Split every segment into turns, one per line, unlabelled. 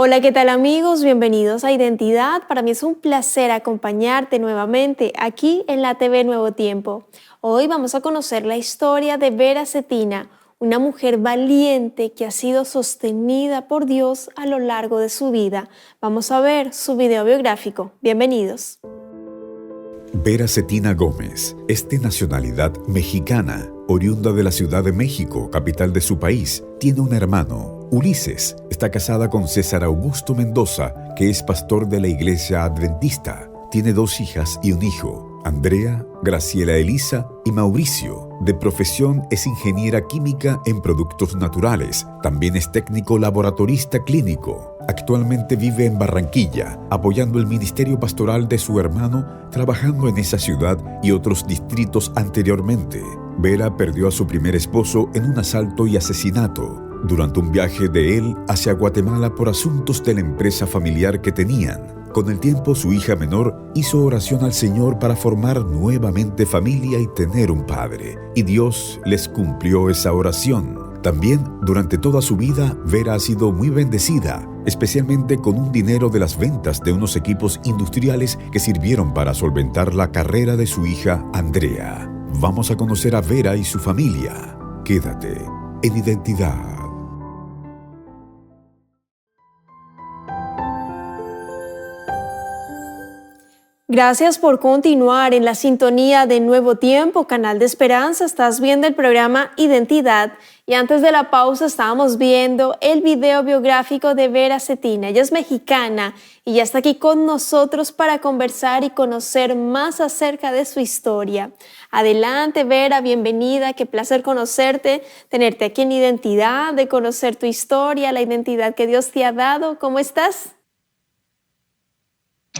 Hola, ¿qué tal amigos? Bienvenidos a Identidad. Para mí es un placer acompañarte nuevamente aquí en la TV Nuevo Tiempo. Hoy vamos a conocer la historia de Vera Cetina, una mujer valiente que ha sido sostenida por Dios a lo largo de su vida. Vamos a ver su video biográfico. Bienvenidos.
Vera Cetina Gómez es de nacionalidad mexicana, oriunda de la Ciudad de México, capital de su país. Tiene un hermano, Ulises. Está casada con César Augusto Mendoza, que es pastor de la Iglesia Adventista. Tiene 2 hijas y un hijo, Andrea, Graciela Elisa y Mauricio. De profesión es ingeniera química en productos naturales. También es técnico laboratorista clínico. Actualmente vive en Barranquilla, apoyando el ministerio pastoral de su hermano, trabajando en esa ciudad y otros distritos anteriormente. Vera perdió a su primer esposo en un asalto y asesinato durante un viaje de él hacia Guatemala por asuntos de la empresa familiar que tenían. Con el tiempo, su hija menor hizo oración al Señor para formar nuevamente familia y tener un padre, y Dios les cumplió esa oración. También, durante toda su vida, Vera ha sido muy bendecida, especialmente con un dinero de las ventas de unos equipos industriales que sirvieron para solventar la carrera de su hija Andrea. Vamos a conocer a Vera y su familia. Quédate en Identidad.
Gracias por continuar en la sintonía de Nuevo Tiempo, Canal de Esperanza. Estás viendo el programa Identidad y antes de la pausa estábamos viendo el video biográfico de Vera Cetina. Ella es mexicana y ya está aquí con nosotros para conversar y conocer más acerca de su historia. Adelante, Vera, bienvenida. Qué placer conocerte, tenerte aquí en Identidad, de conocer tu historia, la identidad que Dios te ha dado. ¿Cómo estás?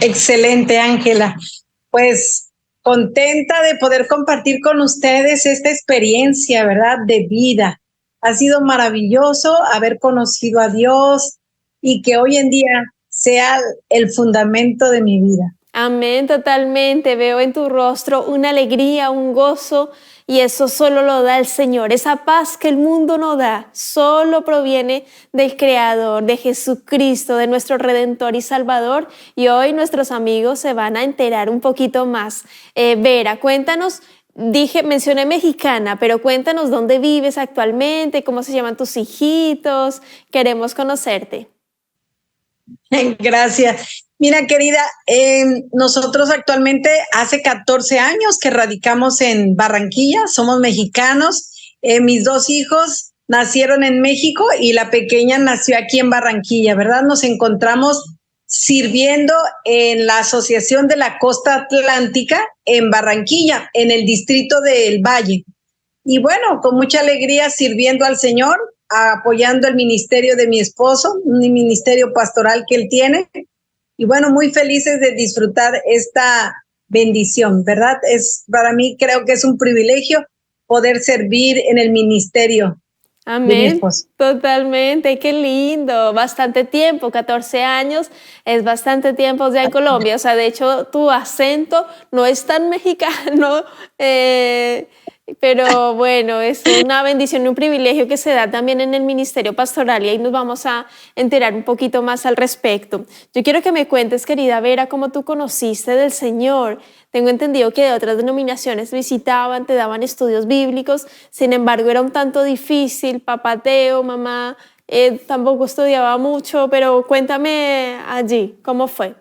Excelente, Ángela. Pues contenta de poder compartir con ustedes esta experiencia, ¿verdad? De vida. Ha sido maravilloso haber conocido a Dios y que hoy en día sea el fundamento de mi vida.
Amén, totalmente. Veo en tu rostro una alegría, un gozo, y eso solo lo da el Señor. Esa paz que el mundo no da, solo proviene del Creador, de Jesucristo, de nuestro Redentor y Salvador. Y hoy nuestros amigos se van a enterar un poquito más. Vera, cuéntanos, mencioné mexicana, pero cuéntanos dónde vives actualmente, cómo se llaman tus hijitos. Queremos conocerte.
Gracias. Mira, querida, nosotros actualmente hace 14 años que radicamos en Barranquilla, somos mexicanos. Mis 2 hijos nacieron en México y la pequeña nació aquí en Barranquilla, ¿verdad? Nos encontramos sirviendo en la Asociación de la Costa Atlántica en Barranquilla, en el distrito del Valle. Y bueno, con mucha alegría sirviendo al Señor, apoyando el ministerio de mi esposo, un ministerio pastoral que él tiene. Y bueno, muy felices de disfrutar esta bendición, ¿verdad? Para mí creo que es un privilegio poder servir en el ministerio.
Amén, totalmente, qué lindo, bastante tiempo, 14 años, es bastante tiempo ya en Colombia, o sea, de hecho tu acento no es tan mexicano, pero bueno, es una bendición y un privilegio que se da también en el ministerio pastoral y ahí nos vamos a enterar un poquito más al respecto. Yo quiero que me cuentes, querida Vera, cómo tú conociste del Señor. Tengo entendido que de otras denominaciones visitaban, te daban estudios bíblicos, sin embargo era un tanto difícil, papá ateo, mamá tampoco estudiaba mucho, pero cuéntame allí, ¿cómo fue?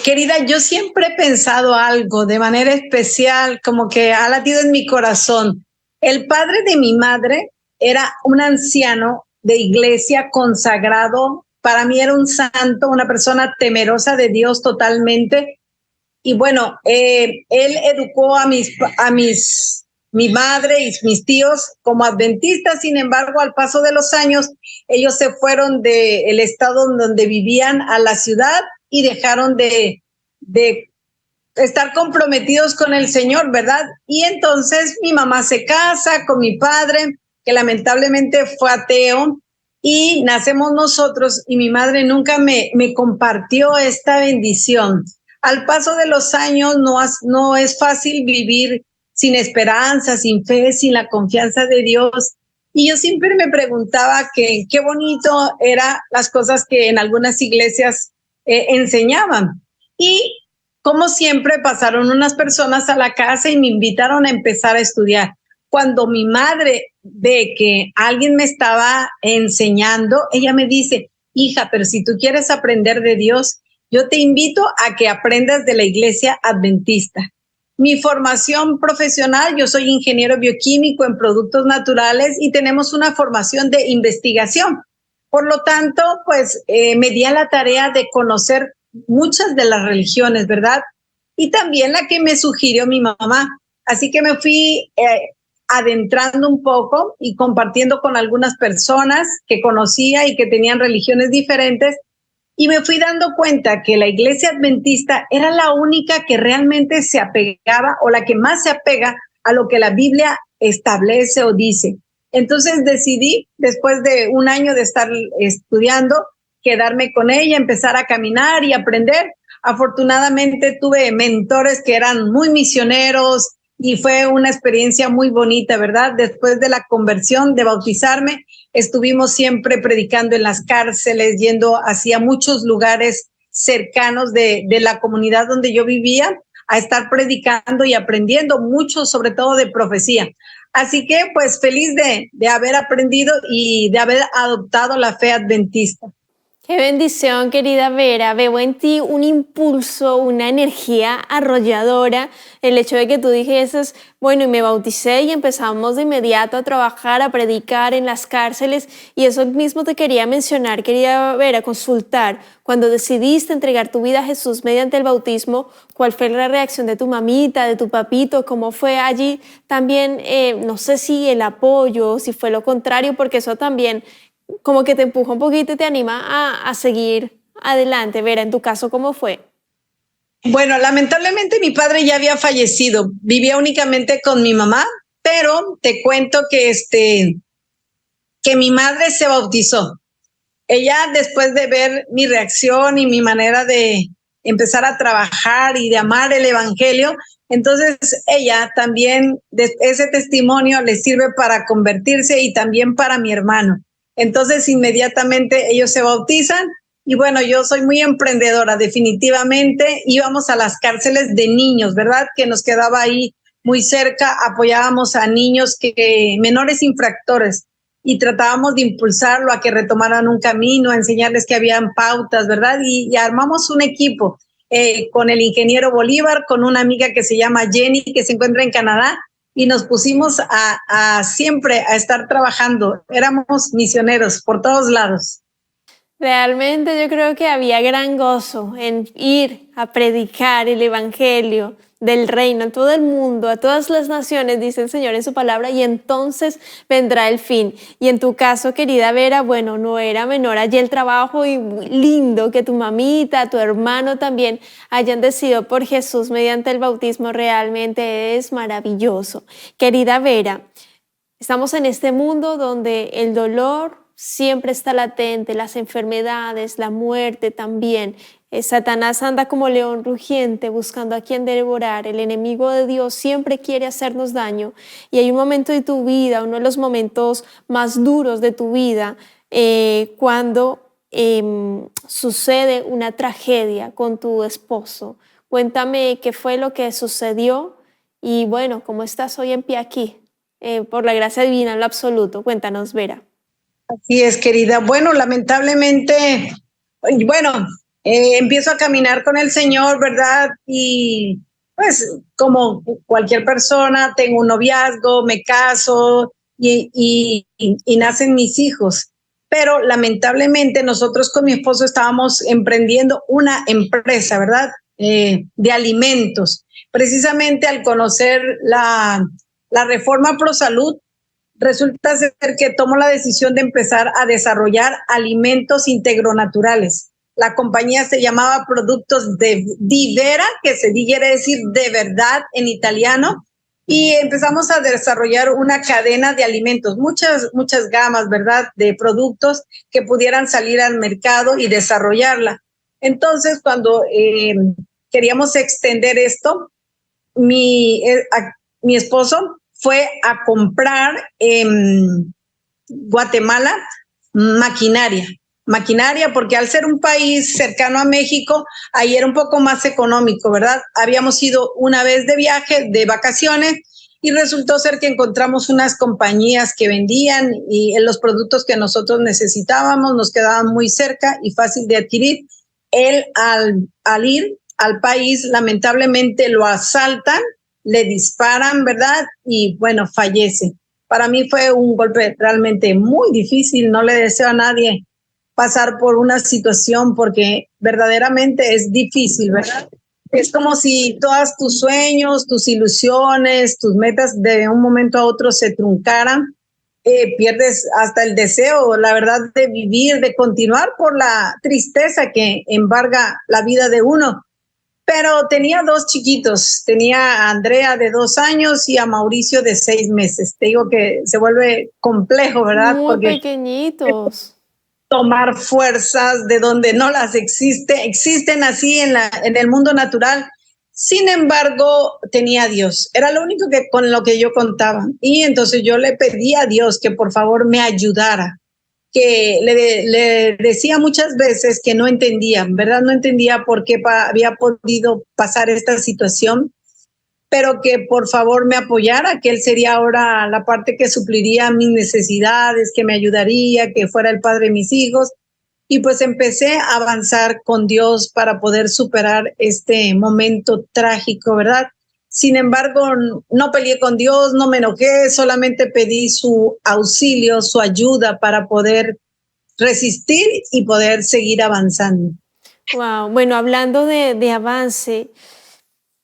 Querida, yo siempre he pensado algo de manera especial, como que ha latido en mi corazón. El padre de mi madre era un anciano de iglesia consagrado. Para mí era un santo, una persona temerosa de Dios totalmente. Y bueno, él educó a mi madre y mis tíos como adventistas. Sin embargo, al paso de los años, ellos se fueron del estado donde vivían a la ciudad y dejaron de estar comprometidos con el Señor, ¿verdad? Y entonces mi mamá se casa con mi padre, que lamentablemente fue ateo, y nacemos nosotros, y mi madre nunca me compartió esta bendición. Al paso de los años no es fácil vivir sin esperanza, sin fe, sin la confianza de Dios. Y yo siempre me preguntaba que qué bonito eran las cosas que en algunas iglesias enseñaban. Y como siempre pasaron unas personas a la casa y me invitaron a empezar a estudiar. Cuando mi madre ve que alguien me estaba enseñando, ella me dice, hija, pero si tú quieres aprender de Dios, yo te invito a que aprendas de la iglesia adventista. Mi formación profesional, yo soy ingeniero bioquímico en productos naturales y tenemos una formación de investigación. Por lo tanto, pues me di a la tarea de conocer muchas de las religiones, ¿verdad? Y también la que me sugirió mi mamá. Así que me fui adentrando un poco y compartiendo con algunas personas que conocía y que tenían religiones diferentes. Y me fui dando cuenta que la iglesia adventista era la única que realmente se apegaba o la que más se apega a lo que la Biblia establece o dice. Entonces decidí, después de un año de estar estudiando, quedarme con ella, empezar a caminar y aprender. Afortunadamente tuve mentores que eran muy misioneros y fue una experiencia muy bonita, ¿verdad? Después de la conversión, de bautizarme, estuvimos siempre predicando en las cárceles, yendo hacia muchos lugares cercanos de la comunidad donde yo vivía, a estar predicando y aprendiendo mucho, sobre todo de profecía. Así que pues feliz de haber aprendido y de haber adoptado la fe adventista.
Qué bendición, querida Vera. Veo en ti un impulso, una energía arrolladora. El hecho de que tú dijeses, bueno, y me bauticé y empezamos de inmediato a trabajar, a predicar en las cárceles. Y eso mismo te quería mencionar, querida Vera, consultar. Cuando decidiste entregar tu vida a Jesús mediante el bautismo, ¿cuál fue la reacción de tu mamita, de tu papito? ¿Cómo fue allí también? No sé si el apoyo, si fue lo contrario, porque eso también como que te empuja un poquito y te anima a seguir adelante. Vera, en tu caso, ¿cómo fue?
Bueno, lamentablemente mi padre ya había fallecido, vivía únicamente con mi mamá, pero te cuento que mi madre se bautizó. Ella, después de ver mi reacción y mi manera de empezar a trabajar y de amar el evangelio, entonces ella también, ese testimonio le sirve para convertirse y también para mi hermano. Entonces inmediatamente ellos se bautizan y bueno, yo soy muy emprendedora, definitivamente íbamos a las cárceles de niños, ¿verdad? Que nos quedaba ahí muy cerca, apoyábamos a niños menores infractores y tratábamos de impulsarlo a que retomaran un camino, a enseñarles que habían pautas, ¿verdad? Y armamos un equipo con el ingeniero Bolívar, con una amiga que se llama Jenny, que se encuentra en Canadá, y nos pusimos a siempre a estar trabajando. Éramos misioneros por todos lados.
Realmente yo creo que había gran gozo en ir a predicar el evangelio del reino a todo el mundo, a todas las naciones, dice el Señor en su palabra, y entonces vendrá el fin. Y en tu caso, querida Vera, bueno, no era menor allí el trabajo y muy lindo que tu mamita, tu hermano también hayan decidido por Jesús mediante el bautismo, realmente es maravilloso. Querida Vera, estamos en este mundo donde el dolor siempre está latente, las enfermedades, la muerte también. Satanás anda como león rugiente buscando a quien devorar. El enemigo de Dios siempre quiere hacernos daño. Y hay un momento de tu vida, uno de los momentos más duros de tu vida, cuando sucede una tragedia con tu esposo. Cuéntame qué fue lo que sucedió y bueno, ¿cómo estás hoy en pie aquí? Por la gracia divina en lo absoluto. Cuéntanos, Vera.
Así es, querida. Bueno, lamentablemente, bueno, empiezo a caminar con el Señor, ¿verdad? Y pues como cualquier persona, tengo un noviazgo, me caso y nacen mis hijos. Pero lamentablemente nosotros con mi esposo estábamos emprendiendo una empresa, ¿verdad? De alimentos. Precisamente al conocer la reforma pro salud, resulta ser que tomo la decisión de empezar a desarrollar alimentos integronaturales. La compañía se llamaba Productos di Vera, que se quiere decir de verdad en italiano, y empezamos a desarrollar una cadena de alimentos, muchas gamas, ¿verdad?, de productos que pudieran salir al mercado y desarrollarla. Entonces, cuando queríamos extender esto, mi esposo fue a comprar Guatemala, maquinaria, porque al ser un país cercano a México, ahí era un poco más económico, ¿verdad? Habíamos ido una vez de viaje, de vacaciones, y resultó ser que encontramos unas compañías que vendían y los productos que nosotros necesitábamos nos quedaban muy cerca y fácil de adquirir. Él al ir al país, lamentablemente lo asaltan, le disparan, ¿verdad? Y bueno, fallece. Para mí fue un golpe realmente muy difícil, no le deseo a nadie pasar por una situación porque verdaderamente es difícil, ¿verdad? Es como si todos tus sueños, tus ilusiones, tus metas de un momento a otro se truncaran, pierdes hasta el deseo, la verdad, de vivir, de continuar por la tristeza que embarga la vida de uno. Pero tenía dos chiquitos, tenía a Andrea de 2 años y a Mauricio de 6 meses. Te digo que se vuelve complejo, ¿verdad?
Muy
Porque
pequeñitos.
tomar fuerzas de donde no las existen así en el mundo natural. Sin embargo, tenía a Dios. Era lo único que con lo que yo contaba. Y entonces yo le pedí a Dios que por favor me ayudara, que le decía muchas veces que no entendía, ¿verdad? No entendía por qué había podido pasar esta situación, pero que por favor me apoyara, que él sería ahora la parte que supliría mis necesidades, que me ayudaría, que fuera el padre de mis hijos. Y pues empecé a avanzar con Dios para poder superar este momento trágico, ¿verdad? Sin embargo, no peleé con Dios, no me enojé, solamente pedí su auxilio, su ayuda para poder resistir y poder seguir avanzando.
Wow. Bueno, hablando de avance,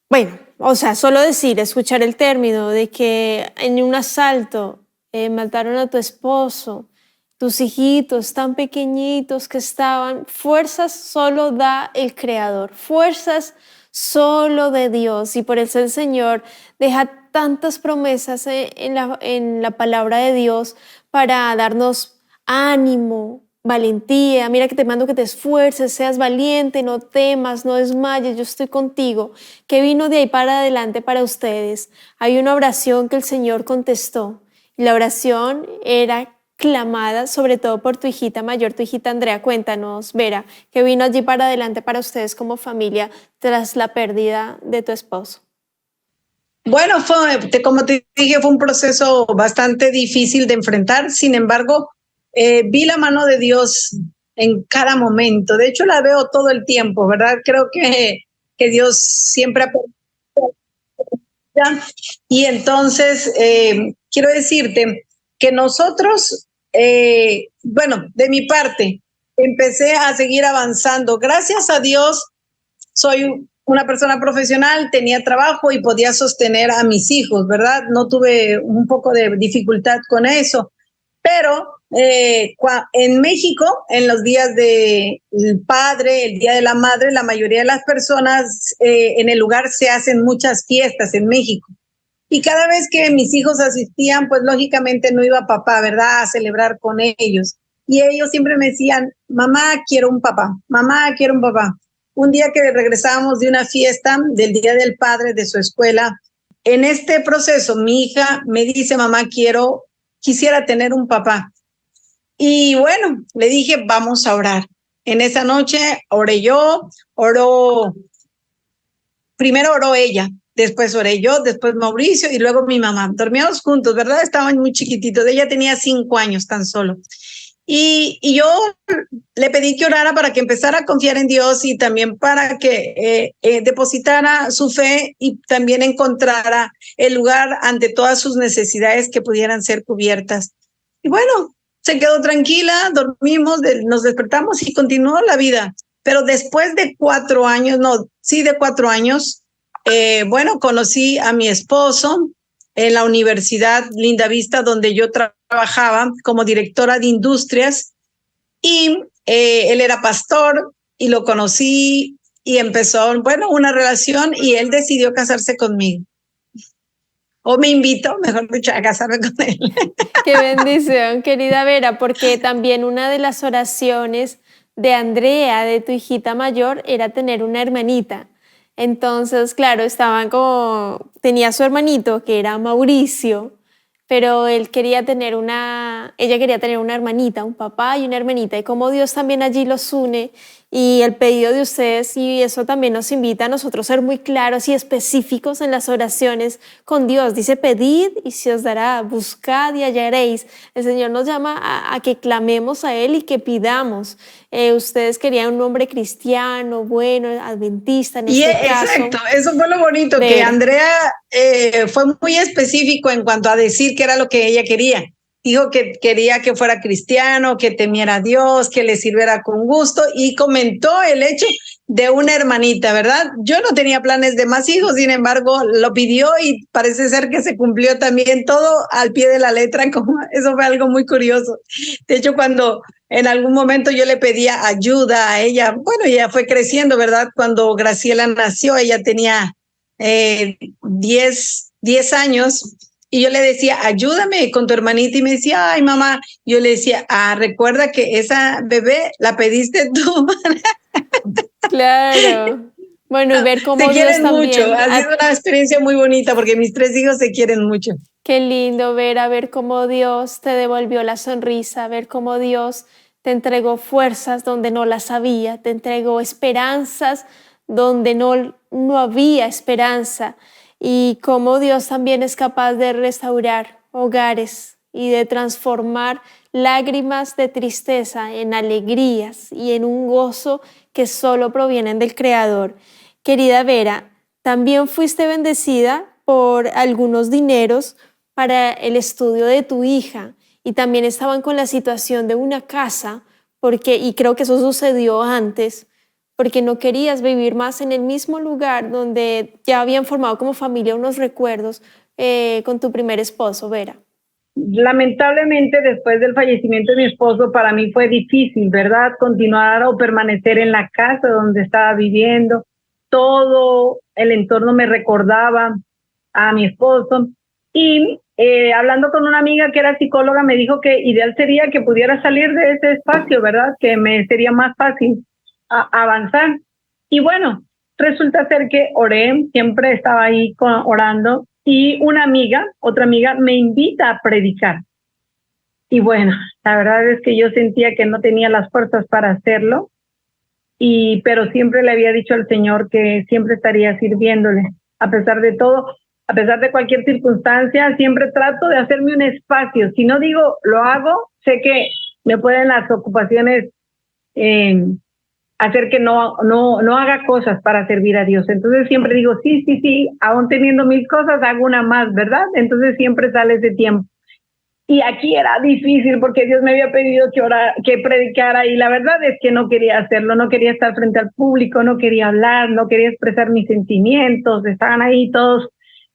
bueno, o sea, solo decir, escuchar el término de que en un asalto mataron a tu esposo, tus hijitos tan pequeñitos que estaban, fuerzas solo da el Creador, fuerzas solo de Dios. Y por eso el Señor deja tantas promesas en la palabra de Dios para darnos ánimo, valentía. Mira que te mando que te esfuerces, seas valiente, no temas, no desmayes, yo estoy contigo. ¿Qué vino de ahí para adelante para ustedes? Hay una oración que el Señor contestó y la oración era clamada sobre todo por tu hijita mayor, tu hijita Andrea. Cuéntanos, Vera, ¿qué vino allí para adelante para ustedes como familia tras la pérdida de tu esposo?
Bueno, como te dije, fue un proceso bastante difícil de enfrentar. Sin embargo, vi la mano de Dios en cada momento. De hecho, la veo todo el tiempo, ¿verdad? Creo que Dios siempre ha... Y entonces, quiero decirte que nosotros, bueno, de mi parte, empecé a seguir avanzando. Gracias a Dios, soy una persona profesional, tenía trabajo y podía sostener a mis hijos, ¿verdad? No tuve un poco de dificultad con eso. Pero en México, en los días del padre, el día de la madre, la mayoría de las personas en el lugar se hacen muchas fiestas en México. Y cada vez que mis hijos asistían, pues lógicamente no iba papá, ¿verdad? A celebrar con ellos. Y ellos siempre me decían, mamá, quiero un papá, mamá, quiero un papá. Un día que regresábamos de una fiesta del Día del Padre de su escuela, en este proceso mi hija me dice, mamá, quisiera tener un papá. Y bueno, le dije, vamos a orar. En esa noche oré yo, primero oró ella, después oré yo, después Mauricio y luego mi mamá. Dormíamos juntos, ¿verdad? Estaban muy chiquititos. Ella tenía 5 años tan solo. Y yo le pedí que orara para que empezara a confiar en Dios y también para que depositara su fe y también encontrara el lugar ante todas sus necesidades que pudieran ser cubiertas. Y bueno, se quedó tranquila, dormimos, nos despertamos y continuó la vida. Pero después de 4 años, de 4 años, bueno, conocí a mi esposo en la Universidad Lindavista, donde yo trabajaba como directora de industrias, y él era pastor y lo conocí y empezó, bueno, una relación y él decidió casarse conmigo. O me invitó, mejor dicho, a casarme con él.
Qué bendición, querida Vera, porque también una de las oraciones de Andrea, de tu hijita mayor, era tener una hermanita. Entonces, claro, tenía su hermanito que era Mauricio, pero ella quería tener una hermanita, un papá y una hermanita, y cómo Dios también allí los une, y el pedido de ustedes, y eso también nos invita a nosotros a ser muy claros y específicos en las oraciones con Dios. Dice, pedid y se os dará, buscad y hallaréis. El Señor nos llama a que clamemos a Él y que pidamos. Ustedes querían un hombre cristiano, bueno, adventista en este caso.
Exacto, eso fue lo bonito, que Andrea fue muy específico en cuanto a decir qué era lo que ella quería. Dijo que quería que fuera cristiano, que temiera a Dios, que le sirviera con gusto, y comentó el hecho de una hermanita, ¿verdad? Yo no tenía planes de más hijos, sin embargo, lo pidió y parece ser que se cumplió también todo al pie de la letra. Eso fue algo muy curioso. De hecho, cuando en algún momento yo le pedía ayuda a ella, bueno, ella fue creciendo, ¿verdad? Cuando Graciela nació, ella tenía 10 años, y yo le decía, ayúdame con tu hermanita, y me decía, ay, mamá. Yo le decía, recuerda que esa bebé la pediste tú.
Claro. Bueno, y ver cómo
se quieren
Dios
mucho.
también
Ha sido una experiencia muy bonita porque mis 3 hijos se quieren mucho.
Qué lindo ver cómo Dios te devolvió la sonrisa, ver cómo Dios te entregó fuerzas donde no las había, te entregó esperanzas donde no había esperanza, y cómo Dios también es capaz de restaurar hogares y de transformar lágrimas de tristeza en alegrías y en un gozo que solo provienen del Creador. Querida Vera, también fuiste bendecida por algunos dineros para el estudio de tu hija, y también estaban con la situación de una casa, y creo que eso sucedió antes, porque no querías vivir más en el mismo lugar donde ya habían formado como familia unos recuerdos con tu primer esposo, Vera.
Lamentablemente, después del fallecimiento de mi esposo, para mí fue difícil, ¿verdad? Continuar o permanecer en la casa donde estaba viviendo. Todo el entorno me recordaba a mi esposo. Y hablando con una amiga que era psicóloga, me dijo que ideal sería que pudiera salir de ese espacio, ¿verdad? Que me sería más fácil avanzar. Y bueno, resulta ser que oré, siempre estaba ahí orando, y otra amiga, me invita a predicar. Y bueno, la verdad es que yo sentía que no tenía las fuerzas para hacerlo, pero siempre le había dicho al Señor que siempre estaría sirviéndole, a pesar de todo, a pesar de cualquier circunstancia. Siempre trato de hacerme un espacio. Si no digo lo hago, sé que me pueden las ocupaciones hacer que no haga cosas para servir a Dios. Entonces siempre digo, sí, aún teniendo 1000 cosas, hago una más, ¿verdad? Entonces siempre sale ese tiempo. Y aquí era difícil porque Dios me había pedido que predicara, y la verdad es que no quería hacerlo, no quería estar frente al público, no quería hablar, no quería expresar mis sentimientos. Estaban ahí todos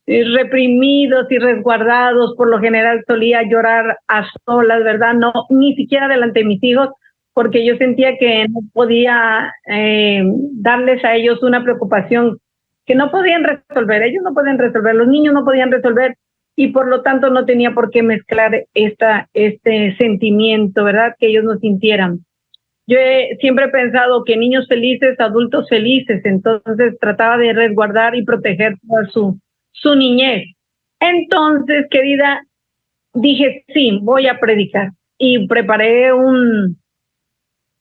reprimidos y resguardados. Por lo general solía llorar a solas, ¿verdad? No, ni siquiera delante de mis hijos, porque yo sentía que no podía darles a ellos una preocupación que no podían resolver. Ellos no pueden resolver, los niños no podían resolver, y por lo tanto no tenía por qué mezclar este sentimiento, ¿verdad? Que ellos no sintieran. Yo siempre he pensado que niños felices, adultos felices, entonces trataba de resguardar y proteger toda su niñez. Entonces, querida, dije, sí, voy a predicar, y preparé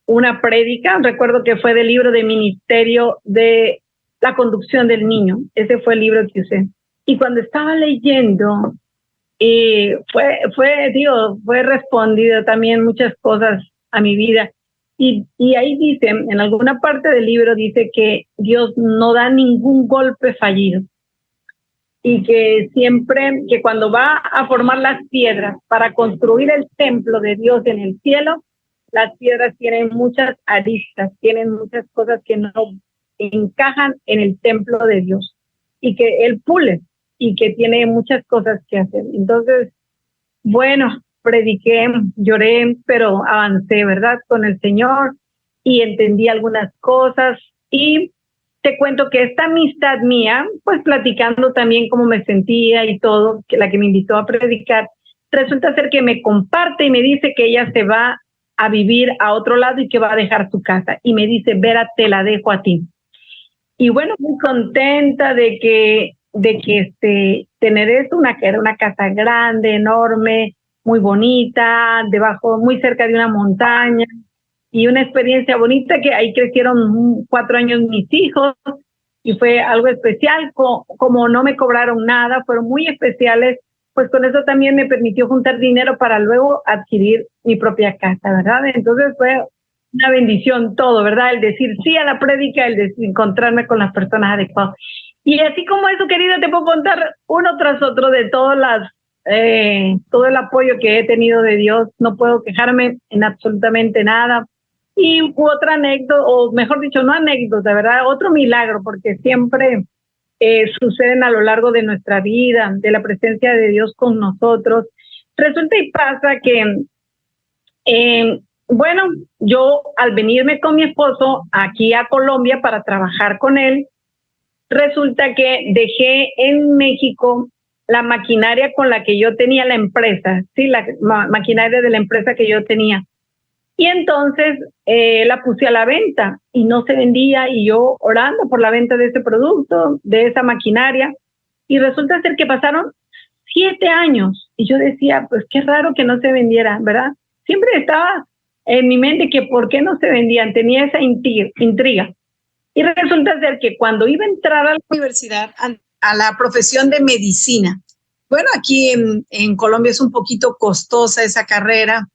una prédica. Recuerdo que fue del libro de ministerio de la conducción del niño. Ese fue el libro que usé. Y cuando estaba leyendo, fue respondido también muchas cosas a mi vida. Y ahí dice, en alguna parte del libro dice que Dios no da ningún golpe fallido. Y que siempre, que cuando va a formar las piedras para construir el templo de Dios en el cielo, las piedras tienen muchas aristas, tienen muchas cosas que no encajan en el templo de Dios, y que Él pule, y que tiene muchas cosas que hacer. Entonces, bueno, prediqué, lloré, pero avancé, ¿verdad? Con el Señor, y entendí algunas cosas. Y te cuento que esta amistad mía, pues platicando también cómo me sentía y todo, que la que me invitó a predicar, resulta ser que me comparte y me dice que ella se va a vivir a otro lado y que va a dejar su casa. Y me dice, Vera, te la dejo a ti. Y bueno, muy contenta de que de que tener esto, era una casa grande, enorme, muy bonita, debajo, muy cerca de una montaña, y una experiencia bonita que ahí crecieron 4 años mis hijos, y fue algo especial. Como no me cobraron nada, fueron muy especiales, pues con eso también me permitió juntar dinero para luego adquirir mi propia casa, ¿verdad? Entonces fue una bendición todo, ¿verdad? El decir sí a la prédica, el de encontrarme con las personas adecuadas. Y así como eso, querida, te puedo contar uno tras otro de todo el apoyo que he tenido de Dios. No puedo quejarme en absolutamente nada. Y otra anécdota, o mejor dicho, no anécdota, ¿verdad? Otro milagro, porque siempre suceden a lo largo de nuestra vida, de la presencia de Dios con nosotros. Resulta y pasa que, bueno, yo al venirme con mi esposo aquí a Colombia para trabajar con él, resulta que dejé en México la maquinaria con la que yo tenía la empresa, sí, la maquinaria de la empresa que yo tenía. Y entonces la puse a la venta y no se vendía, y yo orando por la venta de ese producto, de esa maquinaria, y resulta ser que pasaron 7 años y yo decía, pues qué raro que no se vendiera, ¿verdad? Siempre estaba en mi mente que por qué no se vendían, tenía esa intriga. Y resulta ser que cuando iba a entrar a la universidad, a la profesión de medicina, bueno, aquí en Colombia es un poquito costosa esa carrera,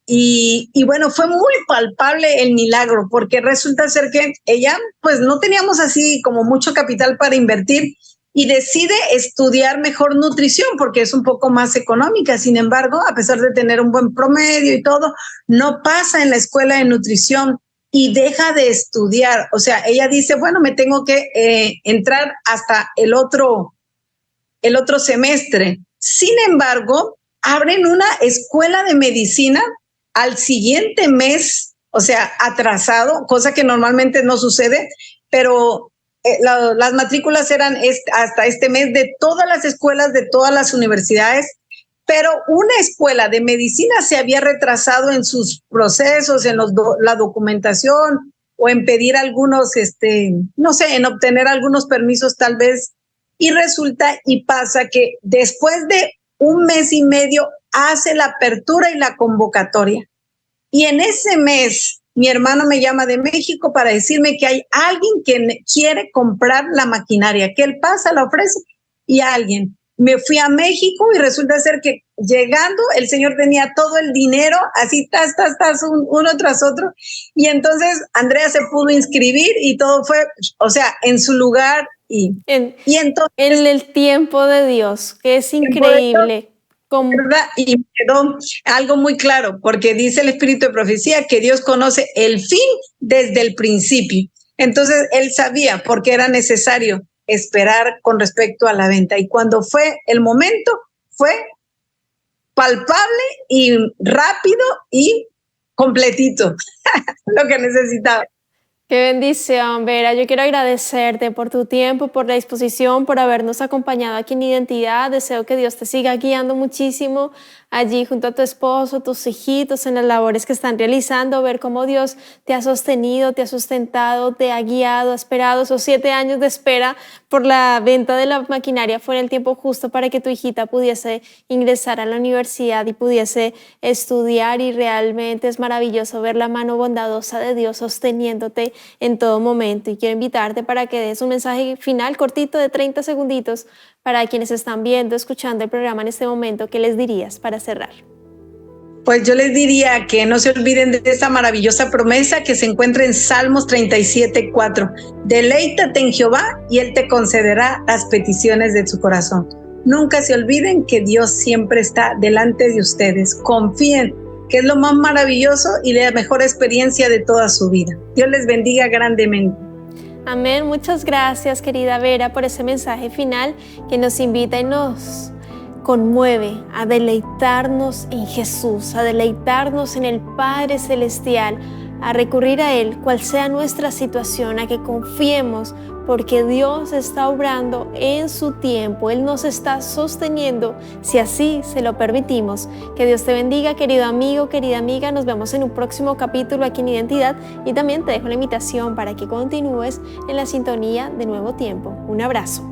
y bueno, fue muy palpable el milagro, porque resulta ser que ella, pues no teníamos así como mucho capital para invertir, y decide estudiar mejor nutrición porque es un poco más económica. Sin embargo, a pesar de tener un buen promedio y todo, no pasa en la escuela de nutrición y deja de estudiar. O sea, ella dice, bueno, me tengo que entrar hasta el otro semestre. Sin embargo, abren una escuela de medicina al siguiente mes, o sea, atrasado, cosa que normalmente no sucede, pero las matrículas eran hasta este mes de todas las escuelas, de todas las universidades, pero una escuela de medicina se había retrasado en sus procesos, en la documentación, o en pedir algunos, no sé, en obtener algunos permisos tal vez, y resulta y pasa que después de 1 mes y medio hace la apertura y la convocatoria. Y en ese mes, mi hermano me llama de México para decirme que hay alguien que quiere comprar la maquinaria, que él pasa, la ofrece, y alguien. Me fui a México y resulta ser que llegando el señor tenía todo el dinero, así uno tras otro. Y entonces Andrea se pudo inscribir y todo fue, o sea, en su lugar. Y entonces,
en el tiempo de Dios, que es increíble.
¿Verdad? Y me quedó algo muy claro, porque dice el Espíritu de Profecía que Dios conoce el fin desde el principio. Entonces él sabía por qué era necesario esperar con respecto a la venta. Y cuando fue el momento, fue palpable y rápido y completito lo que necesitaba.
Qué bendición, Vera. Yo quiero agradecerte por tu tiempo, por la disposición, por habernos acompañado aquí en Identidad. Deseo que Dios te siga guiando muchísimo allí junto a tu esposo, tus hijitos, en las labores que están realizando, ver cómo Dios te ha sostenido, te ha sustentado, te ha guiado, ha esperado. Esos 7 años de espera por la venta de la maquinaria fue el tiempo justo para que tu hijita pudiese ingresar a la universidad y pudiese estudiar, y realmente es maravilloso ver la mano bondadosa de Dios sosteniéndote en todo momento. Y quiero invitarte para que des un mensaje final cortito de 30 segunditos para quienes están viendo, escuchando el programa en este momento. ¿Qué les dirías para cerrar?
Pues yo les diría que no se olviden de esta maravillosa promesa que se encuentra en Salmos 37:4. Deleítate en Jehová y Él te concederá las peticiones de su corazón. Nunca se olviden que Dios siempre está delante de ustedes. Confíen, que es lo más maravilloso y la mejor experiencia de toda su vida. Dios les bendiga grandemente.
Amén. Muchas gracias, querida Vera, por ese mensaje final que nos invita y nos conmueve a deleitarnos en Jesús, a deleitarnos en el Padre Celestial, a recurrir a Él, cual sea nuestra situación, a que confiemos porque Dios está obrando en su tiempo. Él nos está sosteniendo si así se lo permitimos. Que Dios te bendiga, querido amigo, querida amiga. Nos vemos en un próximo capítulo aquí en Identidad, y también te dejo la invitación para que continúes en la sintonía de Nuevo Tiempo. Un abrazo.